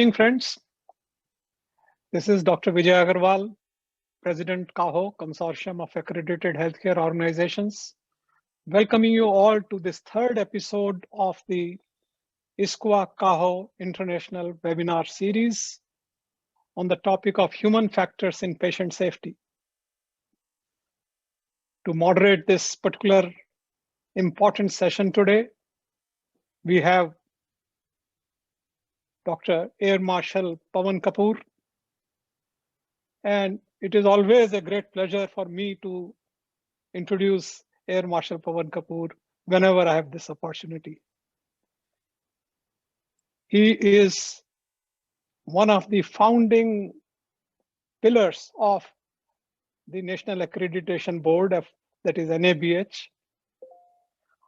Evening, friends. This is Dr. Vijay Agarwal, President CAHO, Consortium of Accredited Healthcare Organizations, welcoming you all to this third episode of the ISQUA CAHO International Webinar Series on the topic of human factors in patient safety. To moderate this particular important session today, we have Dr. Air Marshal Pawan Kapoor. And it is always a great pleasure for me to introduce Air Marshal Pawan Kapoor whenever I have this opportunity. He is one of the founding pillars of the National Accreditation Board, that is NABH.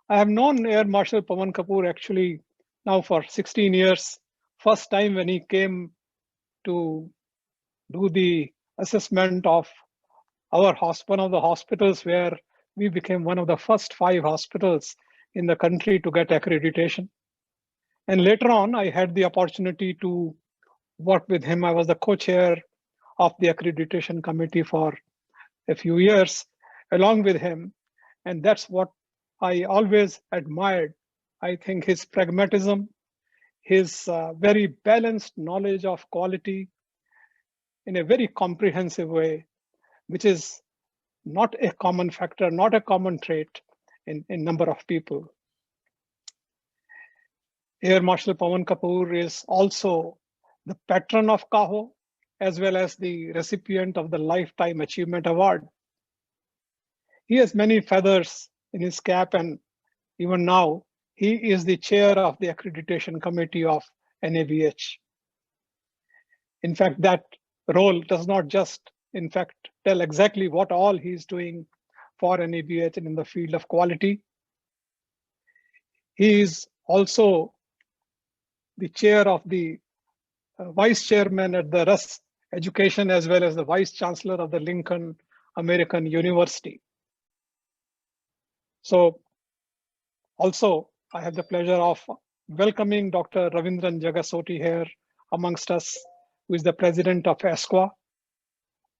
I have known Air Marshal Pawan Kapoor actually now for 16 years. First time when he came to do the assessment of our one of the hospitals where we became one of the first 5 hospitals in the country to get accreditation. And later on, I had the opportunity to work with him. I was the co-chair of the accreditation committee for a few years along with him. And that's what I always admired. I think his pragmatism, his very balanced knowledge of quality in a very comprehensive way, which is not a common factor, not a common trait in number of people. Air Marshal Pawan Kapoor is also the patron of CAHO, as well as the recipient of the Lifetime Achievement Award. He has many feathers in his cap, and even now, he is the chair of the accreditation committee of NABH. In fact, that role does not just, in fact, tell exactly what all he's doing for NABH and in the field of quality. He is also the chair of the vice chairman at the Russ Education, as well as the vice chancellor of the Lincoln American University. So also, I have the pleasure of welcoming Dr. Ravindran Jagasoti here amongst us, who is the president of ISQUA.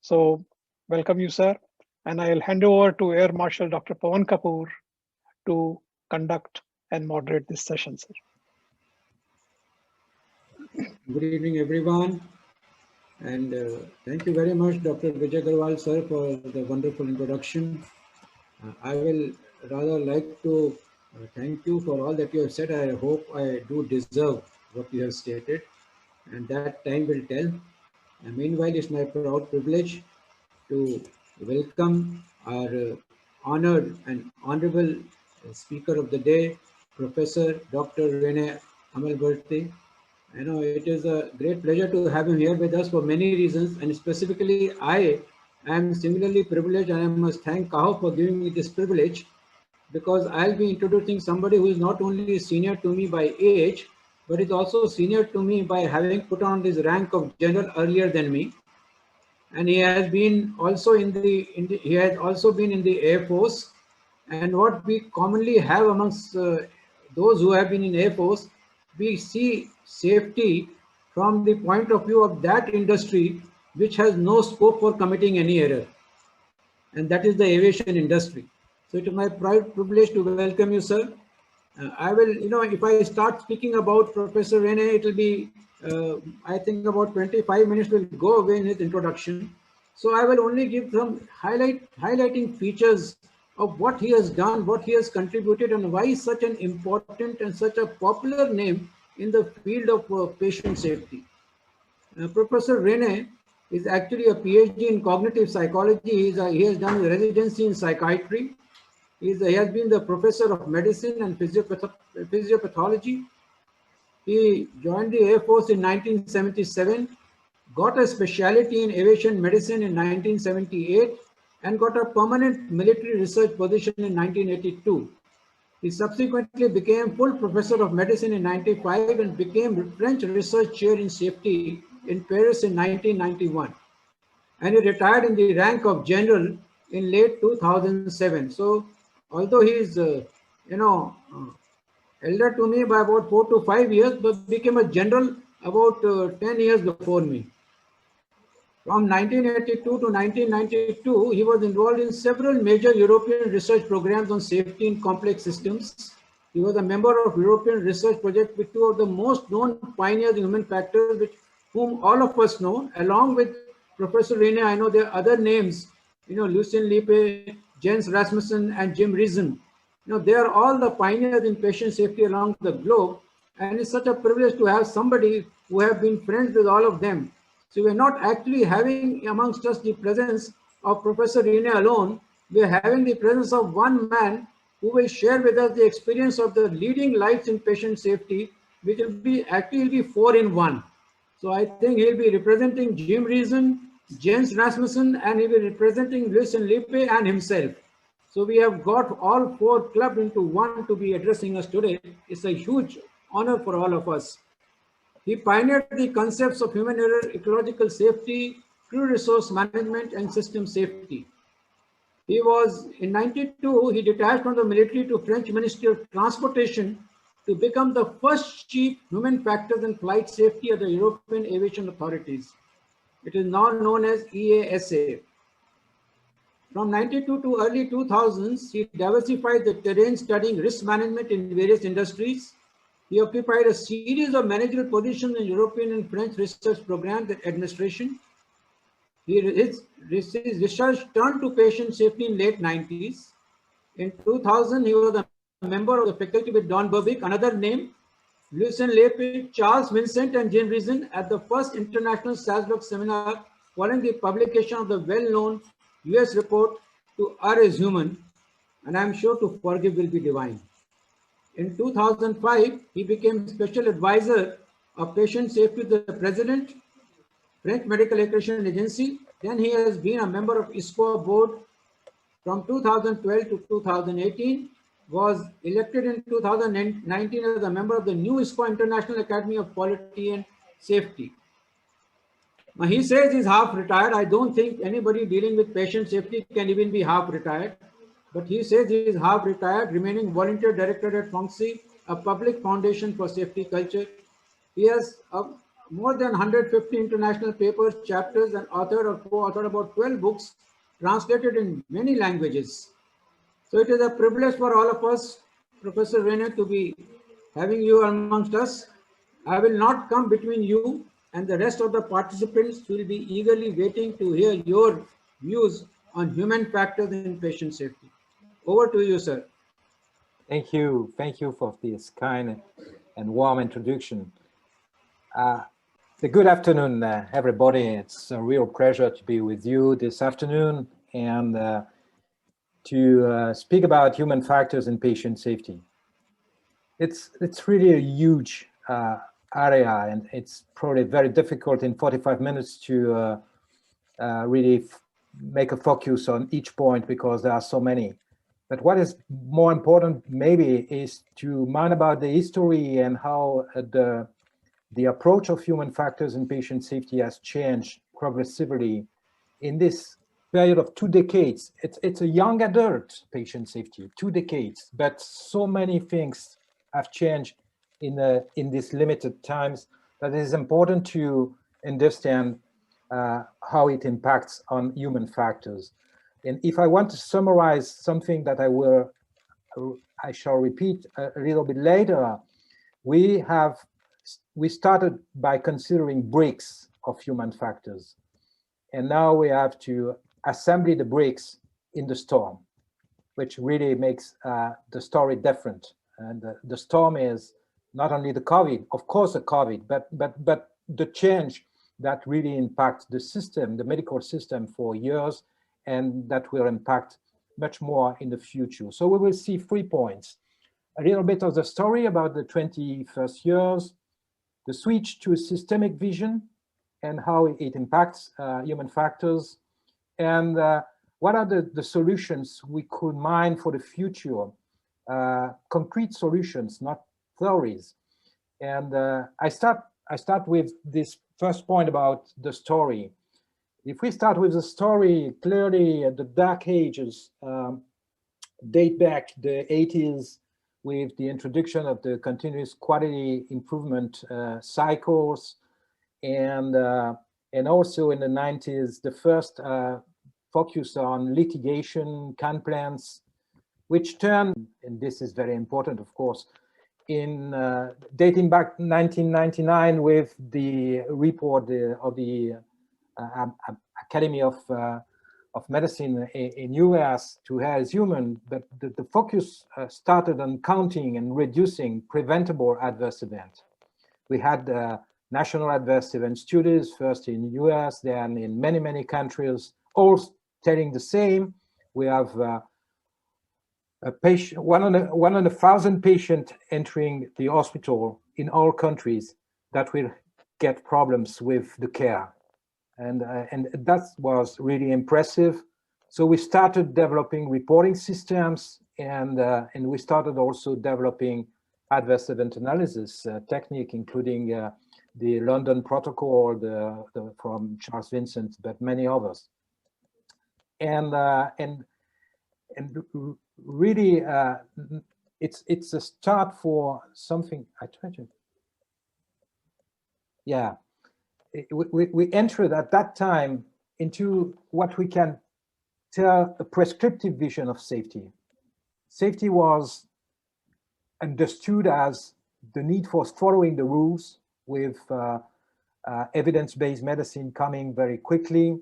So welcome you, sir. And I'll hand over to Air Marshal Dr. Pawan Kapoor to conduct and moderate this session, sir. Good evening, everyone. And thank you very much, Dr. Vijay Agarwal, sir, for the wonderful introduction. I will rather like to thank you for all that you have said. I hope I do deserve what you have stated, and that time will tell. And meanwhile, it's my proud privilege to welcome our honored and honorable speaker of the day, Professor Dr. Rene Amalberti. I know it is a great pleasure to have him here with us for many reasons, and specifically I am similarly privileged, and I must thank CAHO for giving me this privilege, because I'll be introducing somebody who is not only senior to me by age, but is also senior to me by having put on this rank of general earlier than me. And he has been also in the Air Force. And what we commonly have amongst those who have been in Air Force, we see safety from the point of view of that industry which has no scope for committing any error, and that is the aviation industry. So it is my proud privilege to welcome you, sir. I will, if I start speaking about Professor Rene, it will be, I think about 25 minutes will go away in his introduction. So I will only give some highlighting features of what he has done, what he has contributed, and why is such an important and such a popular name in the field of patient safety. Professor Rene is actually a PhD in cognitive psychology. He has done a residency in psychiatry. He has been the professor of medicine and physiopathology. He joined the Air Force in 1977, got a specialty in aviation medicine in 1978, and got a permanent military research position in 1982. He subsequently became full professor of medicine in 1995 and became French research chair in safety in Paris in 1991. And he retired in the rank of general in late 2007. So although he is, elder to me by about 4 to 5 years, but became a general about 10 years before me. From 1982 to 1992, he was involved in several major European research programs on safety in complex systems. He was a member of European research project with two of the most known pioneers in human factors, whom all of us know, along with Professor Rene. I know there are other names, Lucien Lippe, Jens Rasmussen, and Jim Reason. They are all the pioneers in patient safety along the globe, and it's such a privilege to have somebody who have been friends with all of them. So we're not actually having amongst us the presence of Professor Rene alone. We're having the presence of one man who will share with us the experience of the leading lights in patient safety, which will be actually four in one. So I think he'll be representing Jim Reason, Jens Rasmussen, and he'll be representing Lucien Lippe and himself. So we have got all four clubbed into one to be addressing us today. It's a huge honor for all of us. He pioneered the concepts of human error, ecological safety, crew resource management, and system safety. He was, in 92, he detached from the military to French Ministry of Transportation to become the first chief human factors and flight safety of the European Aviation Authorities. It is now known as EASA. From 92 to early 2000s, he diversified the terrain studying risk management in various industries. He occupied a series of managerial positions in European and French research programs and administration. His research turned to patient safety in late 90s. In 2000, he was a member of the faculty with Don Berbick, another name, Lucien Lippe, Charles Vincent, and Jim Reason at the first International SASBOC seminar following the publication of the well-known US report To Err is Human, and I'm sure to forgive will be divine. In 2005, he became special advisor of patient safety to the president, French Medical Accreditation Agency. Then he has been a member of ISQUA board from 2012 to 2018, was elected in 2019 as a member of the new ISQUA International Academy of Quality and Safety. Now he says he's half retired. I don't think anybody dealing with patient safety can even be half retired. But he says he is half retired, remaining volunteer director at FONCSI, a public foundation for safety culture. He has more than 150 international papers, chapters, and authored or co-authored about 12 books translated in many languages. So it is a privilege for all of us, Professor Rene, to be having you amongst us. I will not come between you and the rest of the participants who will be eagerly waiting to hear your views on human factors in patient safety. Over to you, sir. Thank you. Thank you for this kind and warm introduction. Good afternoon, everybody. It's a real pleasure to be with you this afternoon and to speak about human factors in patient safety. It's really a huge area, and it's probably very difficult in 45 minutes to really make a focus on each point because there are so many. But what is more important maybe is to mind about the history and how the approach of human factors in patient safety has changed progressively in this period of 2 decades. It's a young adult patient safety, 2 decades, but so many things have changed in these limited times that it is important to understand how it impacts on human factors. And if I want to summarize something that I shall repeat a little bit later, we started by considering bricks of human factors. And now we have to assemble the bricks in the storm, which really makes the story different. And the storm is not only the COVID, of course the COVID, but the change that really impacts the system, the medical system for years, and that will impact much more in the future. So we will see 3 points. A little bit of the story about the 21st years, the switch to a systemic vision and how it impacts human factors, and what are the solutions we could mine for the future, concrete solutions, not theories. And I start with this first point about the story. If we start with the story, clearly the dark ages date back the 80s with the introduction of the continuous quality improvement cycles, and also in the 90s, the first focus on litigation, CAN plans, which turned, and this is very important, of course, in dating back 1999 with the report of the Academy of Medicine in US to health human, but the focus started on counting and reducing preventable adverse events. We had national adverse event studies, first in US, then in many, many countries, all telling the same. We have a patient, 100,000 patients entering the hospital in all countries that will get problems with the care. And that was really impressive. So we started developing reporting systems, and we started also developing adverse event analysis technique, including the London Protocol from Charles Vincent, but many others. And really, it's a start for something. I try to, yeah. We entered at that time into what we can tell a prescriptive vision of safety. Safety was understood as the need for following the rules, with evidence-based medicine coming very quickly,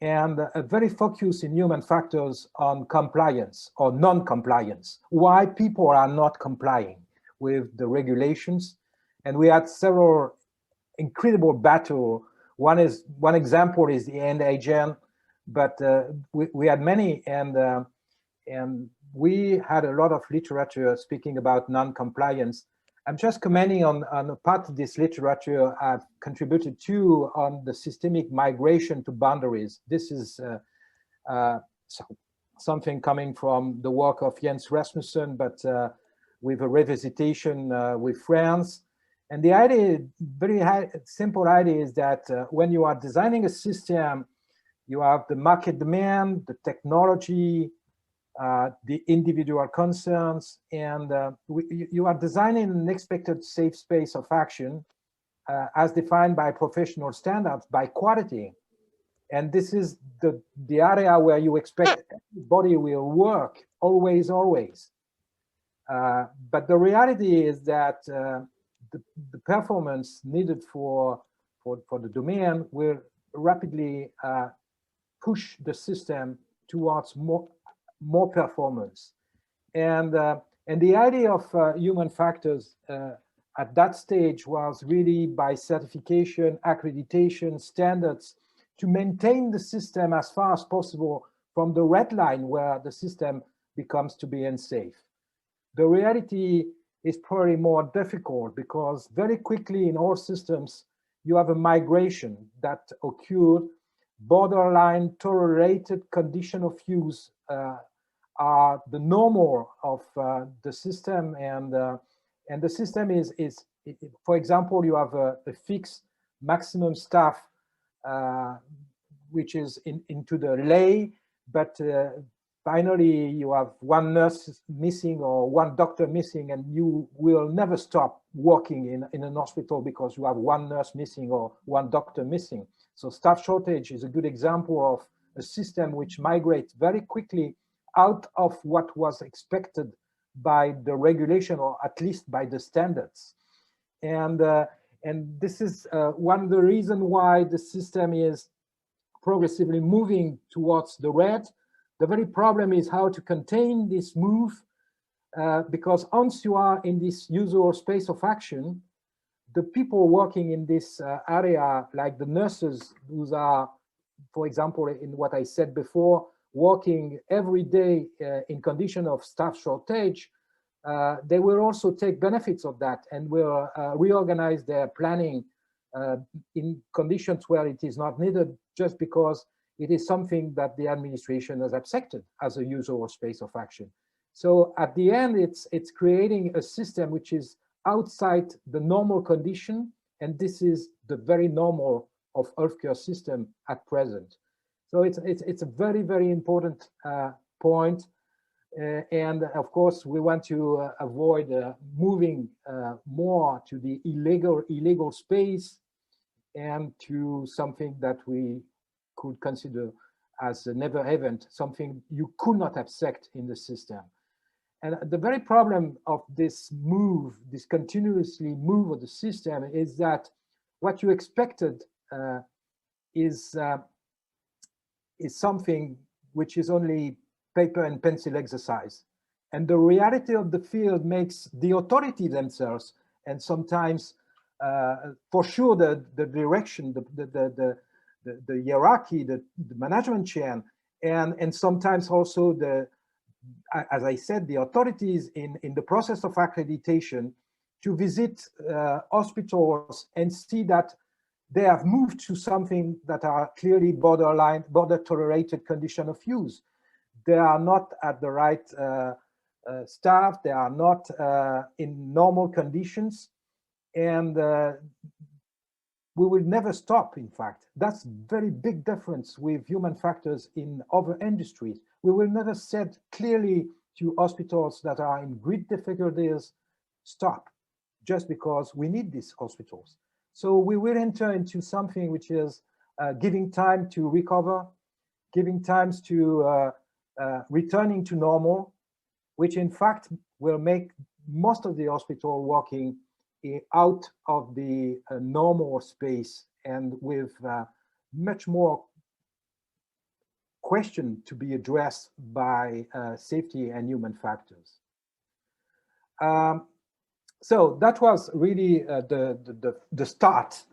and a very focus in human factors on compliance or non-compliance, why people are not complying with the regulations. And we had several incredible battle. One example is the NHN, but we had many, and we had a lot of literature speaking about non-compliance. I'm just commenting on a part of this literature I've contributed to on the systemic migration to boundaries. This is something coming from the work of Jens Rasmussen, but with a revisitation with France. And the idea, simple idea, is that when you are designing a system, you have the market demand, the technology, the individual concerns, and you are designing an expected safe space of action as defined by professional standards, by quality. And this is the area where you expect everybody will work, always, always. But the reality is that the performance needed for the domain will rapidly push the system towards more performance. And the idea of human factors at that stage was really by certification, accreditation, standards, to maintain the system as far as possible from the red line where the system becomes to be unsafe. The reality is probably more difficult, because very quickly in all systems, you have a migration that occurred. Borderline tolerated condition of use are the normal of the system, and the system is for example, you have a fixed maximum staff which is into the lay, but finally you have one nurse missing or one doctor missing, and you will never stop working in an hospital because you have one nurse missing or one doctor missing. So staff shortage is a good example of a system which migrates very quickly out of what was expected by the regulation, or at least by the standards. And this is one of the reasons why the system is progressively moving towards the red. The very problem is how to contain this move, because once you are in this usual space of action, the people working in this area, like the nurses who are, for example, in what I said before, working every day in condition of staff shortage, they will also take benefits of that and will reorganize their planning in conditions where it is not needed, just because it is something that the administration has accepted as a usual space of action. So at the end, it's creating a system which is outside the normal condition, and this is the very normal of healthcare system at present. So it's a very, very important point. And of course, we want to avoid moving more to the illegal space and to something that we could consider as a never event, something you could not accept in the system. And the very problem of this move, this continuously move of the system, is that what you expected is something which is only paper and pencil exercise. And the reality of the field makes the authority themselves, and sometimes, for sure, the direction, the hierarchy, the management chain, and sometimes also as I said, the authorities in the process of accreditation to visit hospitals and see that they have moved to something that are clearly border tolerated condition of use. They are not at the right staff, they are not in normal conditions, and we will never stop, in fact. That's very big difference with human factors in other industries. We will never said clearly to hospitals that are in great difficulties, stop, just because we need these hospitals. So we will enter into something which is giving time to recover, giving times to returning to normal, which in fact will make most of the hospital working out of the normal space and with much more question to be addressed by safety and human factors. So that was really the start,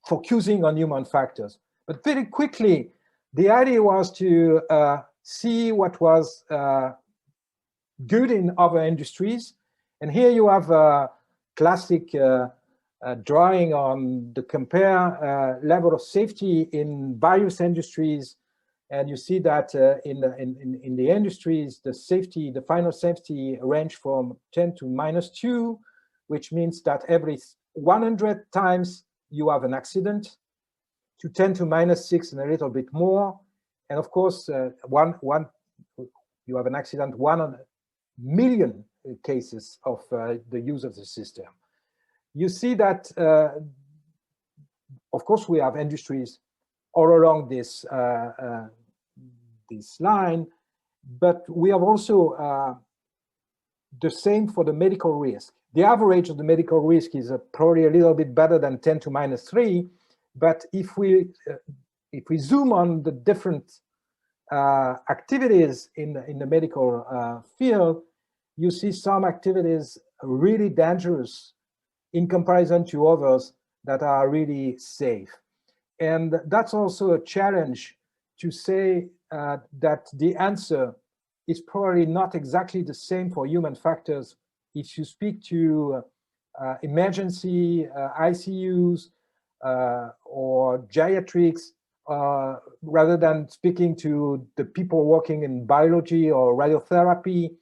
focusing on human factors. But very quickly, the idea was to see what was good in other industries. And here you have a classic drawing on the compare level of safety in various industries. And you see that in the industries, the final safety range from 10 to -2, which means that every 100 times you have an accident, to 10 to -6 and a little bit more. And of course, you have an accident 1,000,000 cases of the use of the system. You see that, of course, we have industries all along this this line, but we have also the same for the medical risk. The average of the medical risk is probably a little bit better than 10 to -3, but if we zoom on the different activities in the medical field, you see some activities really dangerous in comparison to others that are really safe. And that's also a challenge to say that the answer is probably not exactly the same for human factors. If you speak to emergency ICUs or geriatrics, rather than speaking to the people working in biology or radiotherapy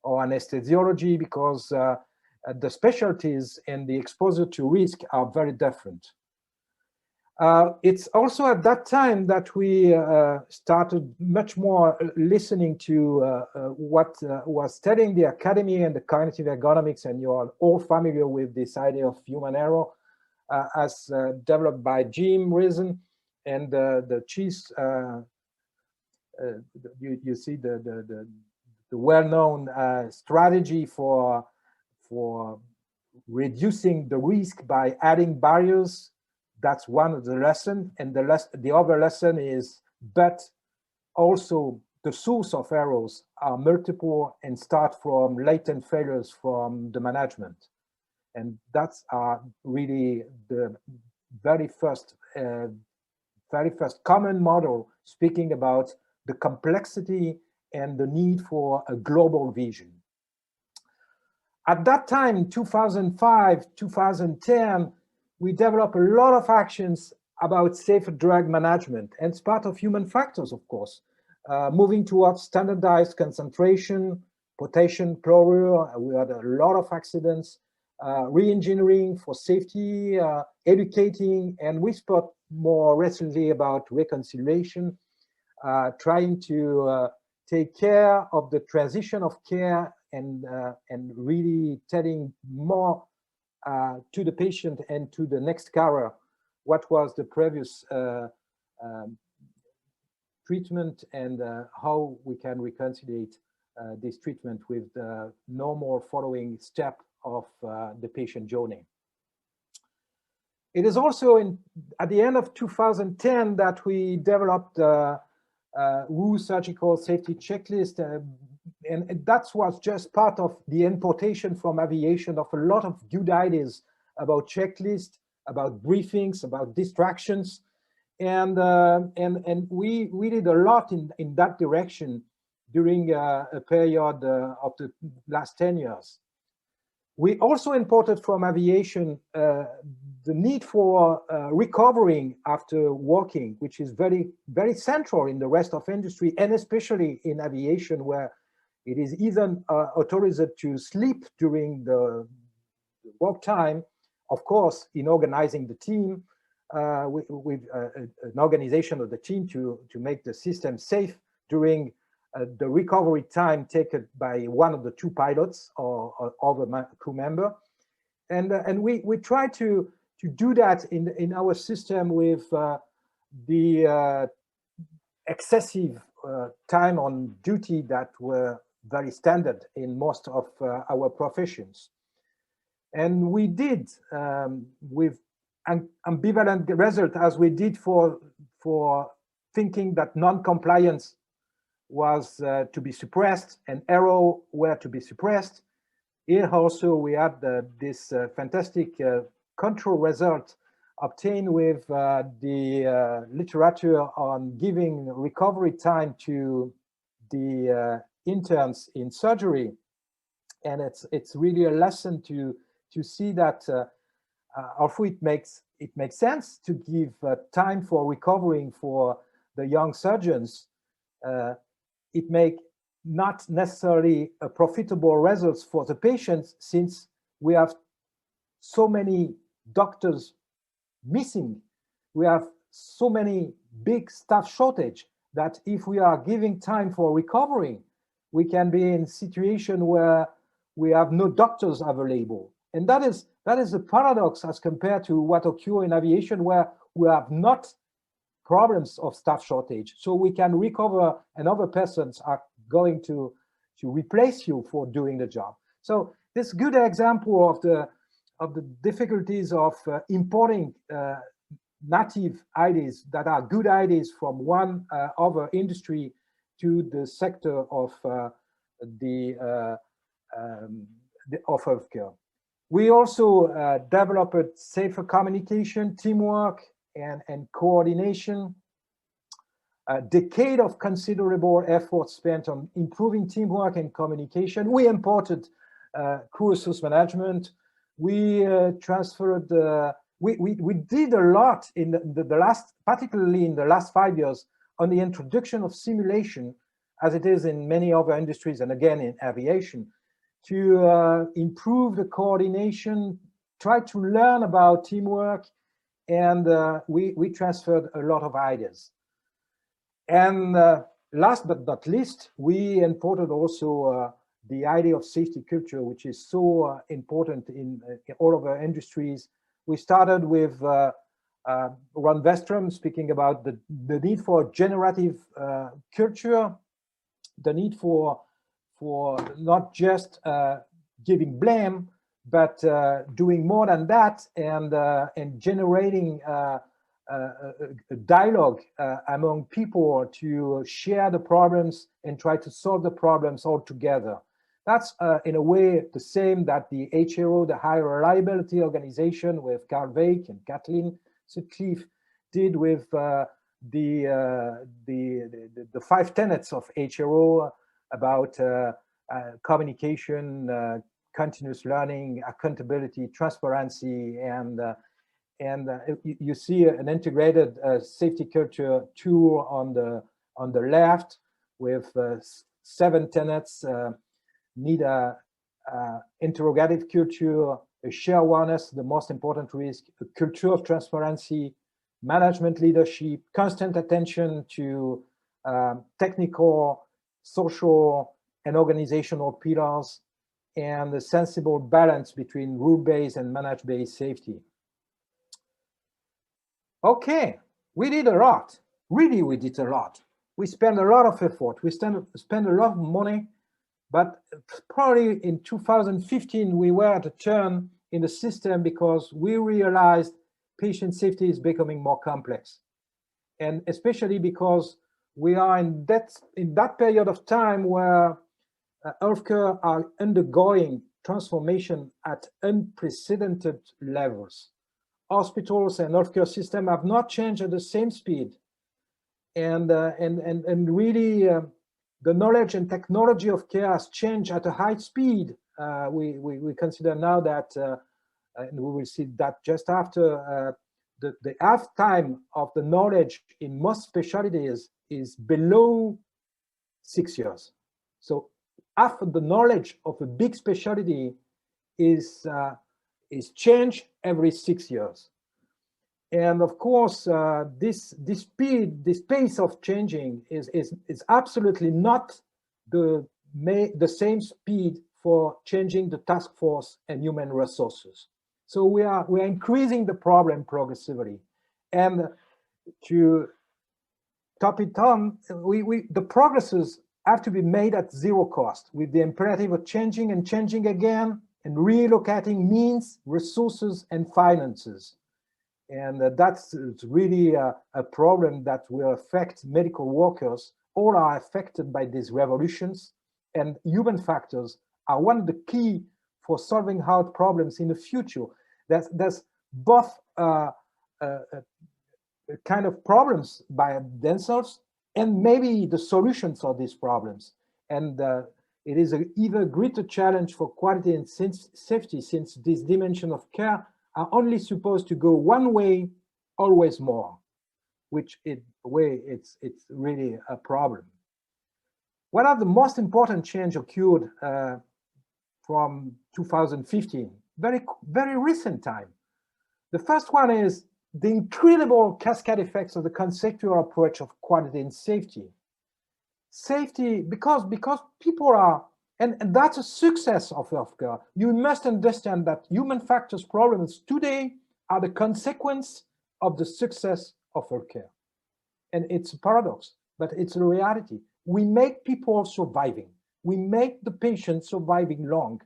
or anesthesiology, because the specialties and the exposure to risk are very different. It's also at that time that we started much more listening to what was studying the academy and the cognitive ergonomics, and you are all familiar with this idea of human error as developed by Jim Reason and the chiefs. You see the well-known strategy for reducing the risk by adding barriers. That's one of the lessons, and the other lesson is, but also the source of errors are multiple and start from latent failures from the management. And that's really the very first common model speaking about the complexity and the need for a global vision. At that time, 2005, 2010, we developed a lot of actions about safer drug management, and it's part of human factors, of course, moving towards standardized concentration, potassium chloride. We had a lot of accidents, re-engineering for safety, educating, and we spoke more recently about reconciliation, trying to take care of the transition of care and really telling more to the patient and to the next carer what was the previous treatment and how we can reconcile this treatment with the normal following step of the patient journey. It is also at the end of 2010 that we developed WHO surgical safety checklist, and that was just part of the importation from aviation of a lot of good ideas about checklists, about briefings, about distractions, and we did a lot in that direction during a period of the last 10 years. We also imported from aviation the need for recovering after working, which is very, very central in the rest of industry, and especially in aviation, where it is even authorized to sleep during the work time. Of course, in organizing the team, with an organization of the team to make the system safe during the recovery time taken by one of the two pilots or other crew member. And we try to do that in our system with the excessive time on duty that were very standard in most of our professions. And we did with an ambivalent result, as we did for thinking that non-compliance was to be suppressed and error were to be suppressed. Here also we had this fantastic control result obtained with the literature on giving recovery time to the interns in surgery. And it's really a lesson to see that although it makes sense to give time for recovering for the young surgeons, it make not necessarily a profitable results for the patients, since we have so many doctors missing. We have so many big staff shortage that if we are giving time for recovering, we can be in a situation where we have no doctors available. And that is a paradox as compared to what occurs in aviation, where we have not problems of staff shortage. So we can recover and other persons are going to replace you for doing the job. So this good example of the difficulties of importing native ideas that are good ideas from one other industry to the sector of healthcare. We also developed safer communication, teamwork, and coordination. A decade of considerable effort spent on improving teamwork and communication. We imported crew resource management. We transferred. We did a lot in the last, particularly in the last 5 years, on the introduction of simulation, as it is in many other industries, and again in aviation, to improve the coordination, try to learn about teamwork, and we transferred a lot of ideas. And last but not least, we imported also the idea of safety culture, which is so important in all of our industries. We started with Ron Westrom speaking about the need for generative culture, the need for not just giving blame, but doing more than that, and generating a dialogue among people to share the problems and try to solve the problems all together. That's in a way the same that the HRO, the High Reliability Organization, with Carl Veik and Kathleen Sutcliffe did with the 5 tenets of HRO about communication, continuous learning, accountability, transparency, and you see an integrated safety culture tool on the left with 7 tenets. Need a interrogative culture, a shared awareness, the most important risk, a culture of transparency, management leadership, constant attention to technical social and organizational pillars, and a sensible balance between rule-based and managed-based safety. Okay, we did a lot. Really, we did a lot. We spent a lot of effort. We spent a lot of money, but probably in 2015, we were at a turn in the system because we realized patient safety is becoming more complex. And especially because we are in that period of time where healthcare are undergoing transformation at unprecedented levels. Hospitals and healthcare system have not changed at the same speed. And really, the knowledge and technology of care has changed at a high speed. We consider now that, and we will see that just after, the half time of the knowledge in most specialties is below 6 years. So half of the knowledge of a big specialty is changed every 6 years. And of course, this pace of changing is absolutely not the same speed for changing the task force and human resources. So we are increasing the problem progressively. And to top it on, the progresses have to be made at zero cost, with the imperative of changing and changing again and relocating means, resources, and finances. And that's really a problem that will affect medical workers. All are affected by these revolutions, and human factors are one of the key for solving hard problems in the future. There's both kind of problems by themselves and maybe the solutions for these problems. And it is an even greater challenge for quality and safety, since this dimension of care are only supposed to go one way, always more, which it's really a problem. One of the most important change occurred from 2015, very recent time. The first one is the incredible cascade effects of the conceptual approach of quality and safety. Safety, because people are, and that's a success of healthcare. You must understand that human factors problems today are the consequence of the success of healthcare. And it's a paradox, but it's a reality. We make people surviving. We make the patient surviving long.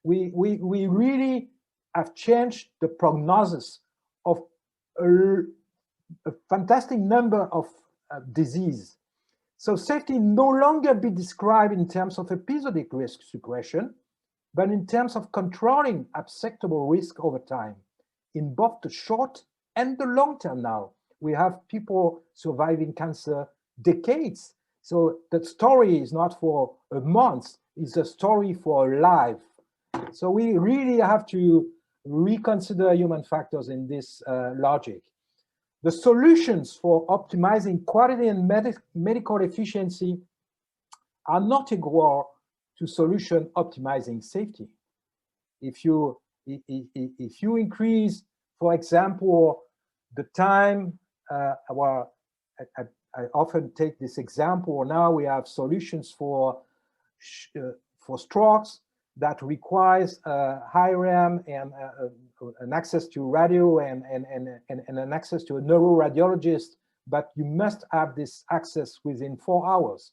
We really have changed the prognosis of a fantastic number of disease. So safety no longer be described in terms of episodic risk suppression, but in terms of controlling acceptable risk over time, in both the short and the long term now. We have people surviving cancer decades. So the story is not for a month, it's a story for a life. So we really have to reconsider human factors in this logic. The solutions for optimizing quality and medical efficiency are not equal to solution optimizing safety. If you increase, for example, the time, I often take this example. Now we have solutions for strokes that requires high RAM and an access to radio and an access to a neuroradiologist, but you must have this access within 4 hours.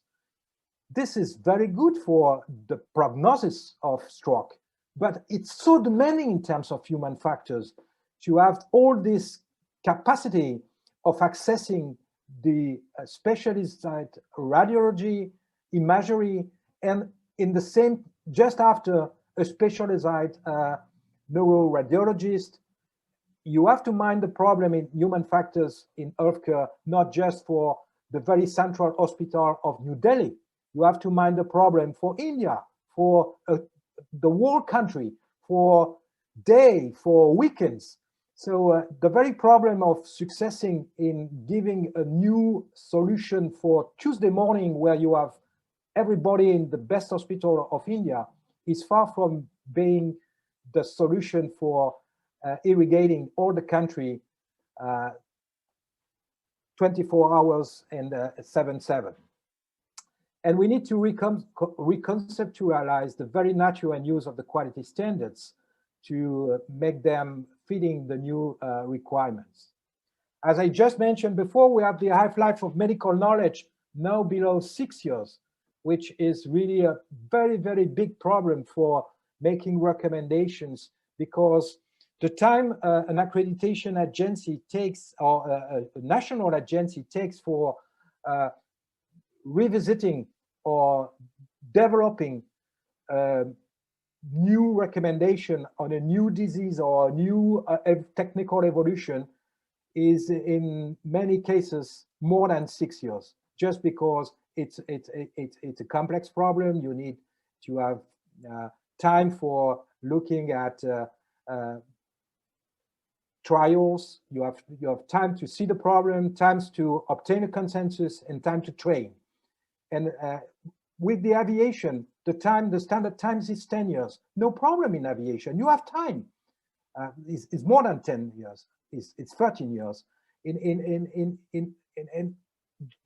This is very good for the prognosis of stroke, but it's so demanding in terms of human factors to have all this capacity of accessing the specialist side radiology, imagery, and in the same, just after a specialized neuroradiologist. You have to mind the problem in human factors in healthcare, not just for the very central hospital of New Delhi. You have to mind the problem for India, for the whole country, for day, for weekends. So the very problem of successing in giving a new solution for Tuesday morning, where you have everybody in the best hospital of India, is far from being the solution for irrigating all the country 24 hours and 7/7. And we need to reconceptualize the very nature and use of the quality standards to make them fitting the new requirements. As I just mentioned before, we have the half-life of medical knowledge now below 6 years, which is really a very, very big problem for making recommendations, because the time an accreditation agency takes, or a national agency takes for revisiting or developing new recommendation on a new disease or a new technical evolution is in many cases more than 6 years, just because it's a complex problem. You need to have time for looking at trials. You have time to see the problem, times to obtain a consensus, and time to train. And with the aviation, the standard times is 10 years. No problem in aviation. You have time. It's more than 10 years. It's 13 years. In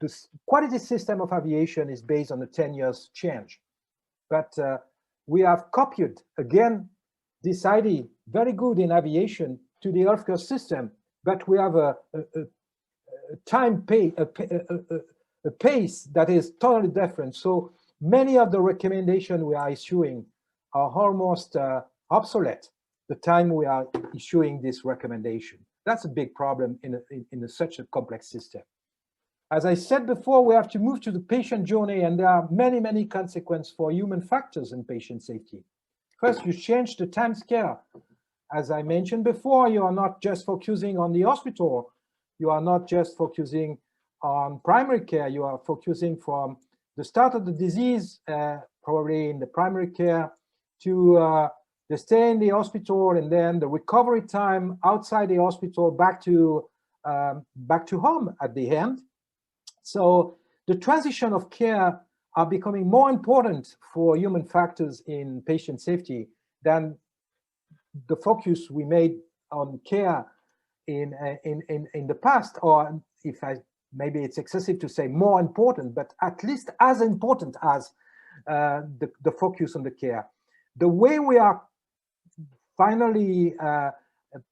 the quality system of aviation is based on a 10 years change. But we have copied again this idea, very good in aviation, to the healthcare system, but we have a pace that is totally different. So many of the recommendations we are issuing are almost obsolete the time we are issuing this recommendation. That's a big problem in such a complex system. As I said before, we have to move to the patient journey, and there are many, many consequences for human factors in patient safety. First, you change the time scale. As I mentioned before, you are not just focusing on the hospital. You are not just focusing on primary care. You are focusing from the start of the disease, probably in the primary care, to the stay in the hospital, and then the recovery time outside the hospital back to home at the end. So the transition of care are becoming more important for human factors in patient safety than the focus we made on care in the past, or maybe it's excessive to say more important, but at least as important as the focus on the care. The way we are finally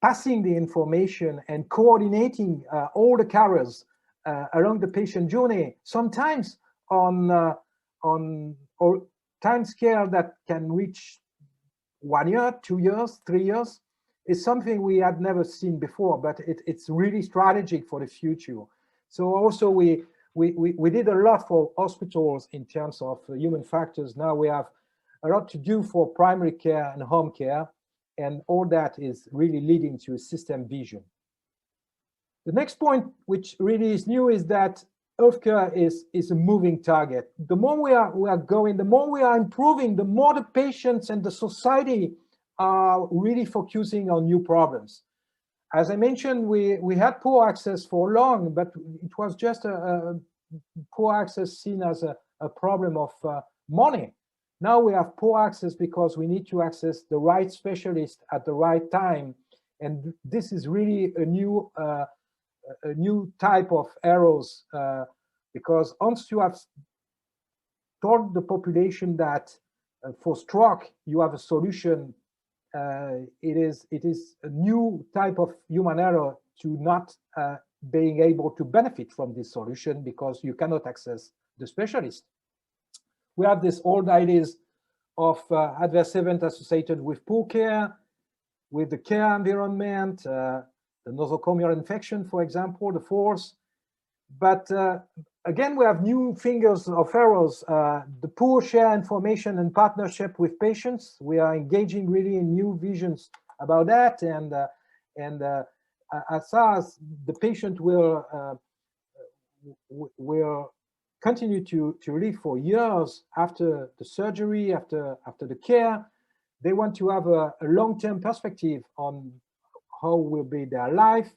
passing the information and coordinating all the carers along the patient journey, sometimes on time scale that can reach 1 year, 2 years, 3 years, is something we had never seen before, but it's really strategic for the future. So also we did a lot for hospitals in terms of human factors. Now we have a lot to do for primary care and home care, and all that is really leading to a system vision. The next point, which really is new, is that healthcare is a moving target. The more we are going, the more we are improving, the more the patients and the society are really focusing on new problems. As I mentioned, we had poor access for long, but it was just a poor access seen as a problem of money. Now we have poor access because we need to access the right specialist at the right time, and this is really a new type of errors, because once you have told the population that for stroke you have a solution, it is a new type of human error to not being able to benefit from this solution because you cannot access the specialist. We have this old ideas of adverse event associated with poor care, with the care environment, the nosocomial infection, for example, the force. But again, we have new fingers of errors. The poor share information and partnership with patients. We are engaging really in new visions about that, and as far as the patient will continue to live for years after the surgery, after the care, they want to have a long-term perspective on how will be their life.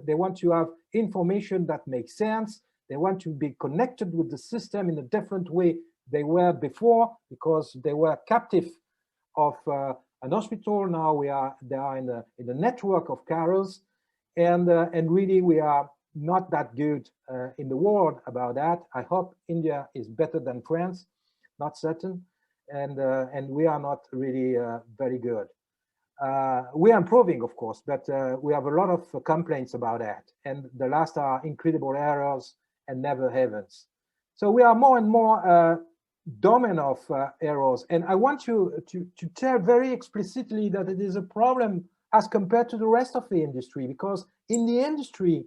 They want to have information that makes sense. They want to be connected with the system in a different way they were before, because they were captive of an hospital. Now they are in the network of carers, and really we are not that good in the world about that. I hope India is better than France, not certain, and we are not really very good. We are improving, of course, but we have a lot of complaints about that, and the last are incredible errors and never heavens. So we are more and more domain of errors, and I want to tell very explicitly that it is a problem as compared to the rest of the industry, because in the industry,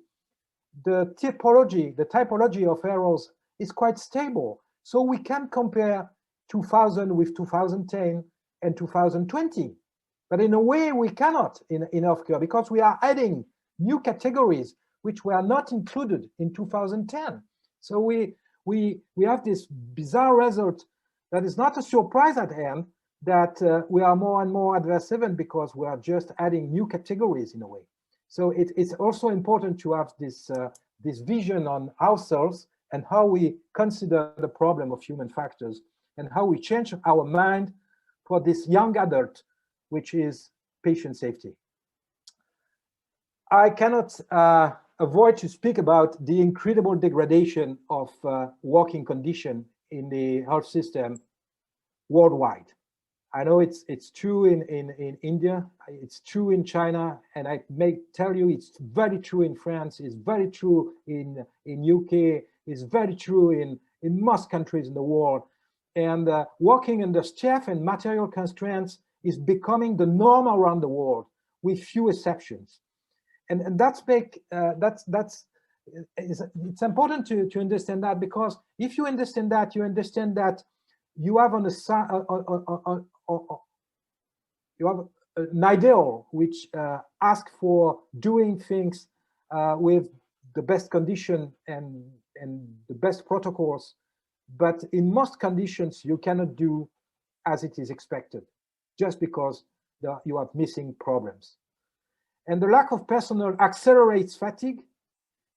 the typology of errors is quite stable. So we can compare 2000 with 2010 and 2020. But in a way, we cannot in healthcare, because we are adding new categories which were not included in 2010. So we have this bizarre result that is not a surprise at the end, that we are more and more adverse event because we are just adding new categories in a way. So it's also important to have this vision on ourselves and how we consider the problem of human factors and how we change our mind for this young adult, which is patient safety. I cannot avoid to speak about the incredible degradation of working condition in the health system worldwide. I know it's true in India, it's true in China, and I may tell you it's very true in France, it's very true in UK, it's very true in most countries in the world. And working under staff and material constraints is becoming the norm around the world, with few exceptions. And it's important to understand that, because if you understand that, you have on the side you have an ideal which asks for doing things with the best condition and the best protocols, but in most conditions you cannot do as it is expected, just because you have missing problems. And the lack of personnel accelerates fatigue,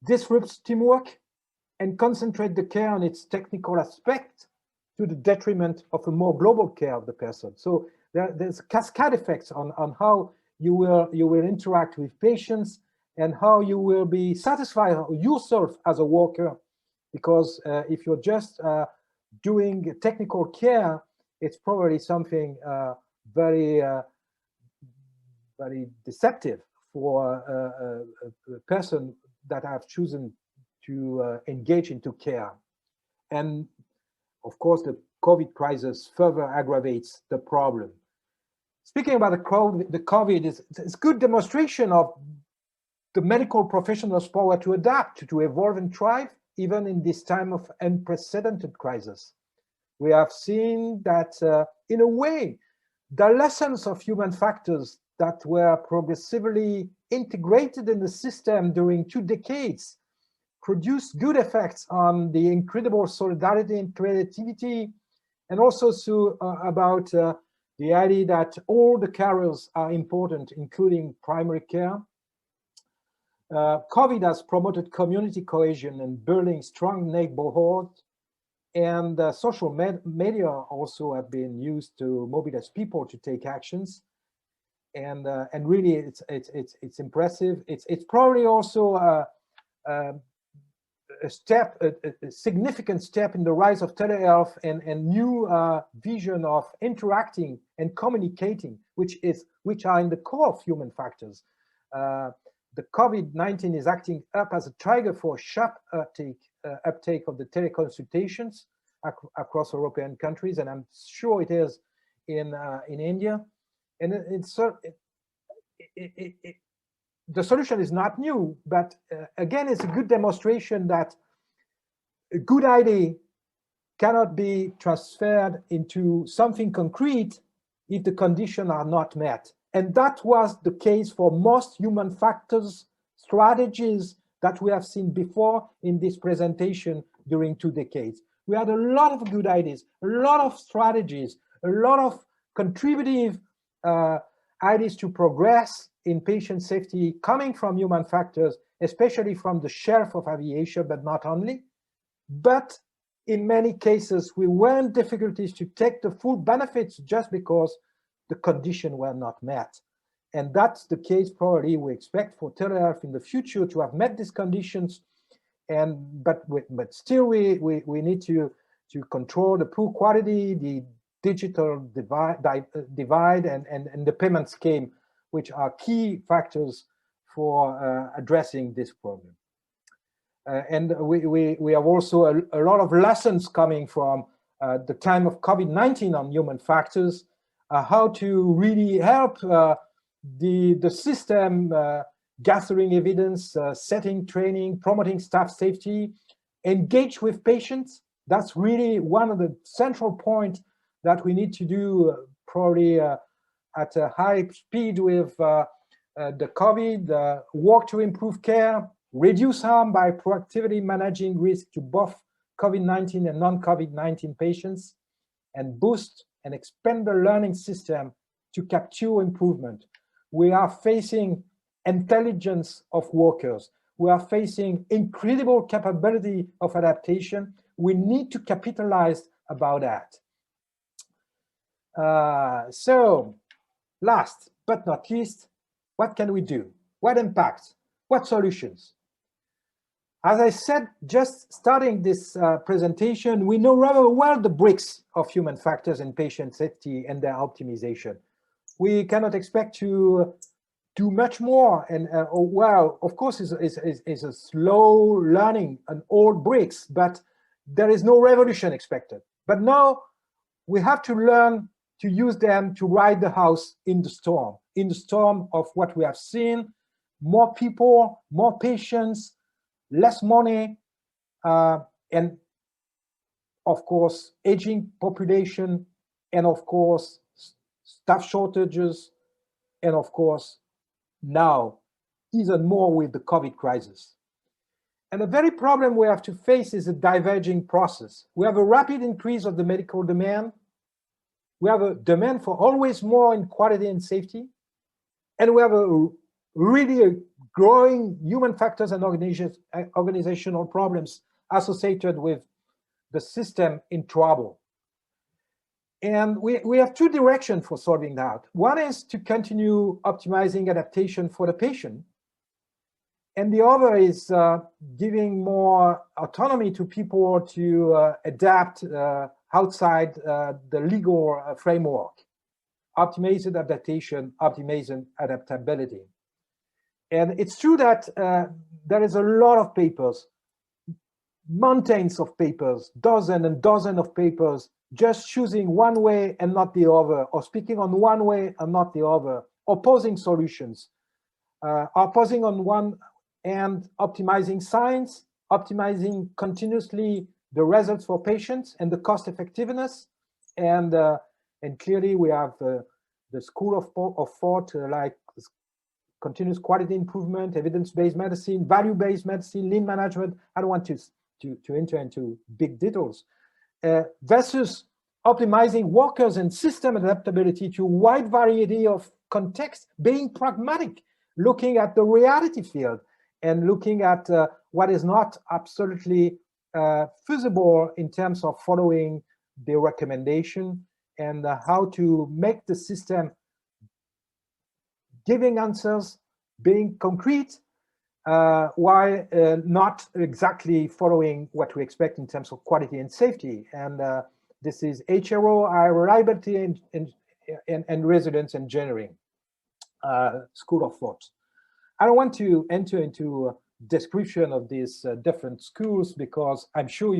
disrupts teamwork, and concentrates the care on its technical aspect to the detriment of a more global care of the person. So there's cascade effects on how you will interact with patients and how you will be satisfied yourself as a worker. Because if you're just doing technical care, it's probably something very deceptive for a person that have chosen to engage into care. And of course, the COVID crisis further aggravates the problem. Speaking about the COVID is good demonstration of the medical professionals' power to adapt, to evolve and thrive, even in this time of unprecedented crisis. We have seen that, in a way, the lessons of human factors that were progressively integrated in the system during 2 decades produced good effects on the incredible solidarity and creativity, and also about the idea that all the carers are important, including primary care. COVID has promoted community cohesion and building strong neighborhoods, and social media also have been used to mobilize people to take actions. And really, it's impressive. It's probably also a significant step in the rise of telehealth and new vision of interacting and communicating, which are in the core of human factors. The COVID-19 is acting up as a trigger for sharp uptake of the teleconsultations across European countries, and I'm sure it is in India. And the solution is not new, but again, it's a good demonstration that a good idea cannot be transferred into something concrete if the conditions are not met. And that was the case for most human factors strategies that we have seen before in this presentation during 2 decades. We had a lot of good ideas, a lot of strategies, a lot of contributive ideas to progress in patient safety coming from human factors, especially from the shelf of aviation, but not only. But in many cases, we were in difficulties to take the full benefits just because the conditions were not met. And that's the case probably we expect for telehealth in the future to have met these conditions. But still we need to control the poor quality, the digital divide and the payment scheme, which are key factors for addressing this problem. And we have also a lot of lessons coming from the time of COVID-19 on human factors, how to really help the system gathering evidence, setting training, promoting staff safety, engage with patients. That's really one of the central points that we need to do probably at a high speed with the COVID, work to improve care, reduce harm by proactively managing risk to both COVID-19 and non-COVID-19 patients, and boost and expand the learning system to capture improvement. We are facing intelligence of workers. We are facing incredible capability of adaptation. We need to capitalize about that. So last but not least, what can we do? What impact? What solutions? As I said, just starting this presentation, we know rather well the bricks of human factors in patient safety and their optimization. We cannot expect to do much more. And well, of course, it's a slow learning on old bricks, but there is no revolution expected. But now we have to learn to use them to ride the house in the storm of what we have seen: more people, more patients, less money, and of course, aging population, and of course, staff shortages, and of course, now, even more with the COVID crisis. And the very problem we have to face is a diverging process. We have a rapid increase of the medical demand. We have a demand for always more in quality and safety. And we have a really growing human factors and organizational problems associated with the system in trouble. And we have two directions for solving that. One is to continue optimizing adaptation for the patient. And the other is giving more autonomy to people to adapt outside the legal framework. Optimized adaptation, optimized adaptability. And it's true that there is a lot of papers, mountains of papers, dozens and dozens of papers, just choosing one way and not the other, or speaking on one way and not the other, opposing solutions, opposing on one and optimizing science, optimizing continuously the results for patients and the cost effectiveness. And clearly we have the school of thought like continuous quality improvement, evidence-based medicine, value-based medicine, lean management. I don't want to enter into big details. Versus optimizing workers and system adaptability to a wide variety of contexts, being pragmatic, looking at the reality field and looking at what is not absolutely feasible in terms of following the recommendation and how to make the system giving answers, being concrete, while not exactly following what we expect in terms of quality and safety. And this is HRO, reliability and residence engineering school of thought. I don't want to enter into a description of these different schools because I'm sure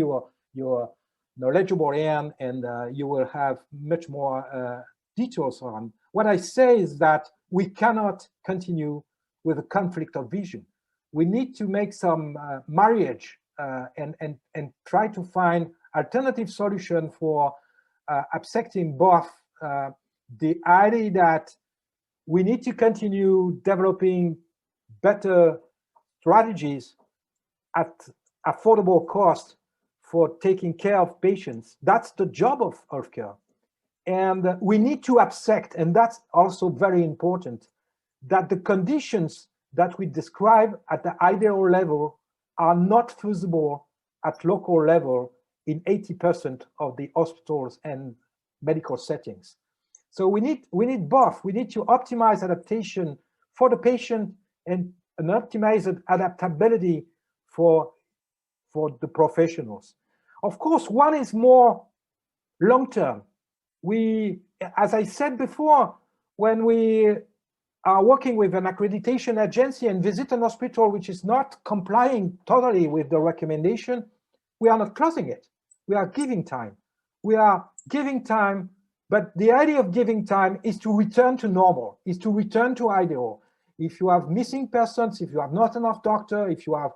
you're knowledgeable in and you will have much more details on. What I say is that we cannot continue with a conflict of vision. We need to make some marriage and try to find alternative solution for accepting both the idea that we need to continue developing better strategies at affordable cost for taking care of patients. That's the job of healthcare. And we need to accept, and that's also very important, that the conditions that we describe at the ideal level are not feasible at local level in 80% of the hospitals and medical settings. So we need both. We need to optimize adaptation for the patient and an optimized adaptability for the professionals. Of course, one is more long-term. We, as I said before, when we are working with an accreditation agency and visit an hospital which is not complying totally with the recommendation, we are not closing it. We are giving time. We are giving time, but the idea of giving time is to return to normal, is to return to ideal. If you have missing persons, if you have not enough doctor, if you have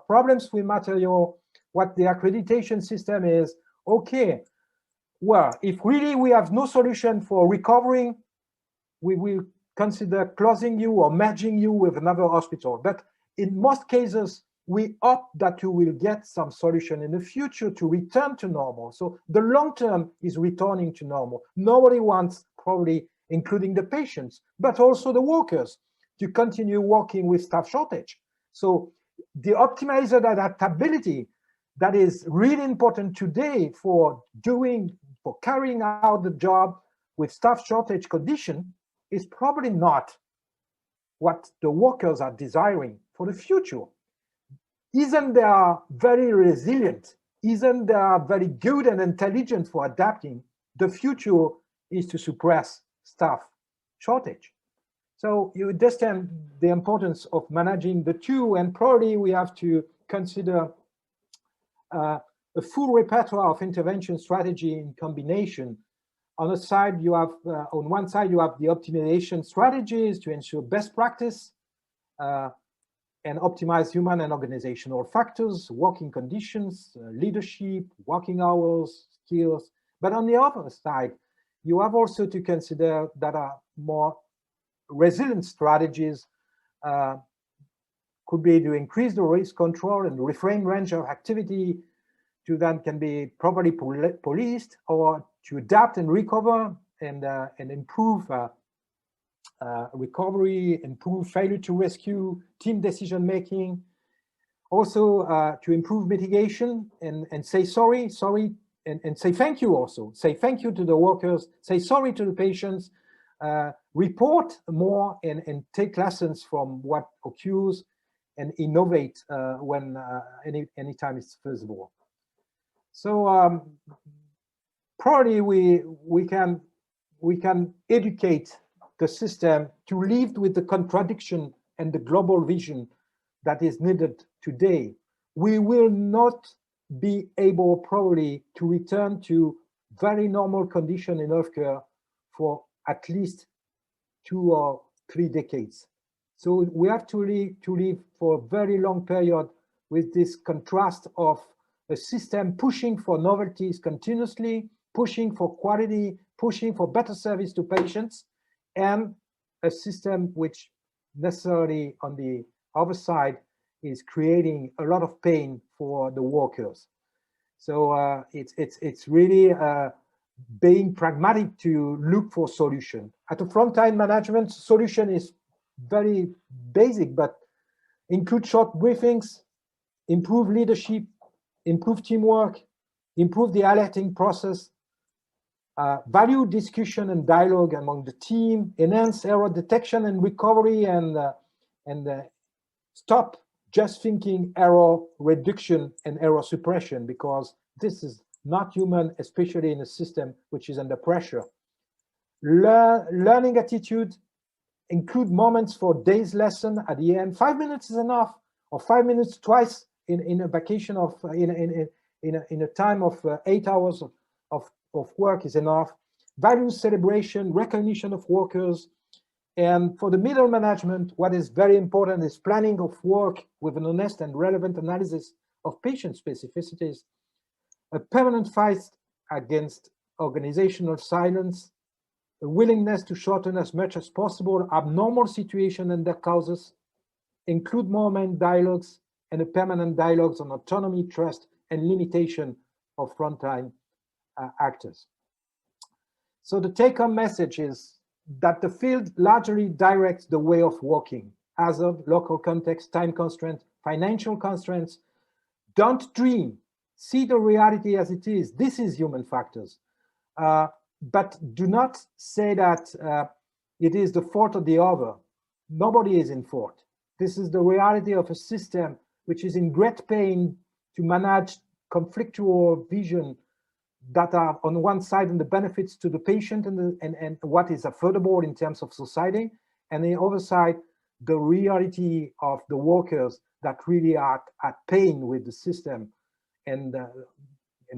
problems with material, what the accreditation system is, okay, well, if really we have no solution for recovering, we will consider closing you or merging you with another hospital. But in most cases, we hope that you will get some solution in the future to return to normal. So the long term is returning to normal. Nobody wants, probably including the patients, but also the workers, to continue working with staff shortage. So the optimized adaptability that is really important today for carrying out the job with staff shortage condition is probably not what the workers are desiring for the future. Isn't they are very resilient, isn't they are very good and intelligent for adapting, the future is to suppress staff shortage. So you understand the importance of managing the two, and probably we have to consider a full repertoire of intervention strategy in combination. On the side, you have, on one side, you have the optimization strategies to ensure best practice and optimize human and organizational factors, working conditions, leadership, working hours, skills. But on the other side, you have also to consider that are more resilient strategies could be to increase the risk control and refrain range of activity to then can be properly policed, or to adapt and recover and improve recovery, improve failure to rescue, team decision making. Also to improve mitigation and say sorry, and say thank you also. Say thank you to the workers, say sorry to the patients, report more and take lessons from what occurs and innovate when anytime it's feasible. So probably we can educate the system to live with the contradiction and the global vision that is needed today. We will not be able probably to return to very normal condition in healthcare for at least 2 or 3 decades. So we have to live for a very long period with this contrast of a system pushing for novelties continuously, pushing for quality, pushing for better service to patients, and a system which necessarily on the other side is creating a lot of pain for the workers. So it's really being pragmatic to look for solution. At the frontline management, solution is very basic, but include short briefings, improve leadership, improve teamwork, improve the alerting process, value discussion and dialogue among the team, enhance error detection and recovery, and stop just thinking error reduction and error suppression, because this is not human, especially in a system which is under pressure. Learning attitude, include moments for days lesson at the end. 5 minutes is enough, or 5 minutes twice in a vacation of in a time of 8 hours of work is enough. Value celebration, recognition of workers. And for the middle management, what is very important is planning of work with an honest and relevant analysis of patient specificities, a permanent fight against organizational silence, a willingness to shorten as much as possible abnormal situation and their causes, include moment dialogues, and a permanent dialogues on autonomy, trust, and limitation of frontline actors. So the take-home message is that the field largely directs the way of working, hazard, local context, time constraints, financial constraints. Don't dream, see the reality as it is. This is human factors. but do not say that it is the fault of the other. Nobody is in fault. This is the reality of a system which is in great pain to manage conflictual vision that are on one side and the benefits to the patient and what is affordable in terms of society, and the other side, the reality of the workers that really are at pain with the system, and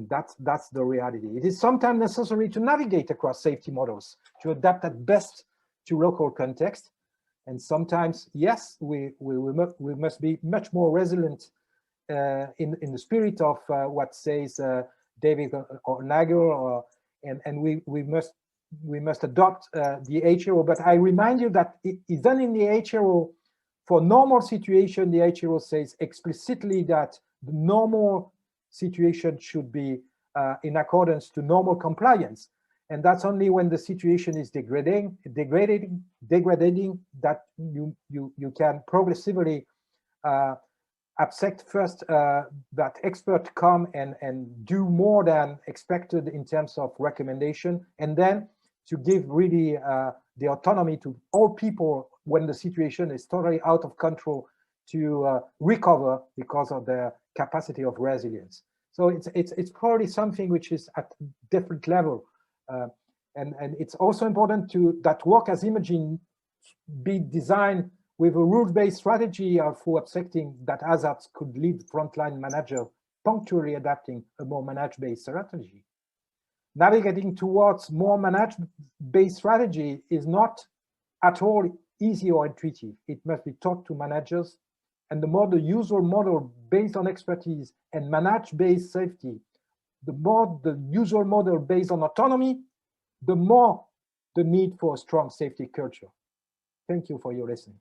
that's the reality. It is sometimes necessary to navigate across safety models to adapt at best to local context, and sometimes, yes, we must be much more resilient in the spirit of what says David or Nagel, and we must adopt the HRO. But I remind you that even in the HRO, for normal situation, the HRO says explicitly that the normal situation should be in accordance to normal compliance, and that's only when the situation is degrading that you can progressively accept first that experts come and do more than expected in terms of recommendation, and then to give really the autonomy to all people when the situation is totally out of control to recover because of their capacity of resilience. So it's probably something which is at a different level, and it's also important that work as imaging be designed with a rules-based strategy for accepting that hazards could lead frontline manager punctually adapting a more managed-based strategy. Navigating towards more managed-based strategy is not at all easy or intuitive. It must be taught to managers, and the more the usual model based on expertise and managed-based safety, the more the usual model based on autonomy, the more the need for a strong safety culture. Thank you for your listening.